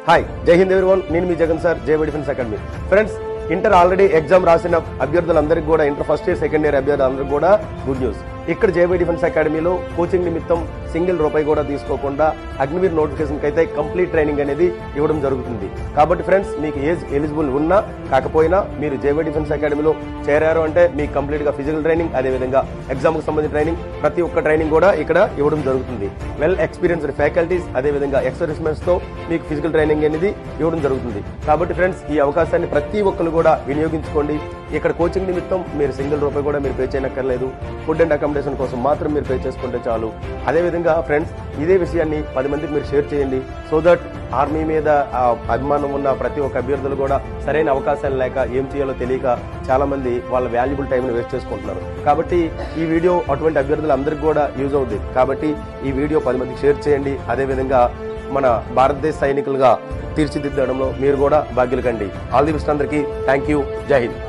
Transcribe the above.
Hi, జై Hind everyone. నేను మీ Jagan sir, JY defence academy. Friends, inter already exam రాసిన అభ్యర్థులందరికీ కూడా, inter first year second year అభ్యర్థులందరికీ కూడా గుడ్ న్యూస్. ఇక్కడ జేవై డిఫెన్స్ అకాడమీలో కోచింగ్ నిమిత్తం సింగిల్ రూపాయి కూడా తీసుకోకుండా అగ్నివీర్ నోటిఫికేషన్ అయితే కంప్లీట్ ట్రైనింగ్ అనేది ఇవ్వడం జరుగుతుంది. కాబట్టి ఫ్రెండ్స్, మీకు ఏజ్ ఎలిజిబుల్ ఉన్నా కాకపోయినా మీరు జేవై డిఫెన్స్ అకాడమీలో చేరారు అంటే మీకు కంప్లీట్ గా ఫిజికల్ ట్రైనింగ్, అదేవిధంగా ఎగ్జామ్ కు సంబంధించిన ట్రైనింగ్, ప్రతి ఒక్క ట్రైనింగ్ కూడా ఇక్కడ ఇవ్వడం జరుగుతుంది. వెల్ ఎక్స్పీరియన్స్డ్ ఫ్యాకల్టీస్, అదేవిధంగా ఎక్స్‌పీరియన్స్ తో మీకు ఫిజికల్ ట్రైనింగ్ అనేది ఇవ్వడం జరుగుతుంది. కాబట్టి ఫ్రెండ్స్, ఈ అవకాశాన్ని ప్రతి ఒక్కరు కూడా వినియోగించుకోండి. ఇక్కడ కోచింగ్ నిమిత్తం మీరు సింగిల్ రూపాయి కూడా మీరు పే చేయనక్కర్లేదు. ఫుడ్ అండ్ అకామిడేషన్ కోసం మాత్రం మీరు పే చేసుకుంటే చాలు. అదేవిధంగా ఫ్రెండ్స్, ఇదే విషయాన్ని 10 మందికి మీరు షేర్ చేయండి. సో దట్ ఆర్మీ మీద అభిమానం ఉన్న ప్రతి ఒక్క అభ్యర్థులు కూడా సరైన అవకాశాలు లేక ఏం చేయాలో తెలియక చాలా మంది వాళ్ళ వాల్యుబుల్ టైంని వేస్ట్ చేసుకుంటున్నారు. కాబట్టి ఈ వీడియో అటువంటి అభ్యర్థులందరికీ కూడా యూజ్ అవుతుంది. కాబట్టి ఈ వీడియో 10 మందికి షేర్ చేయండి. అదేవిధంగా మన భారతదేశ సైనికులుగా తీర్చిదిద్దడంలో మీరు కూడా భాగ్యులు కండి. ఆల్ ది బెస్ట్ అందరికీ. Thank you. జై హింద్.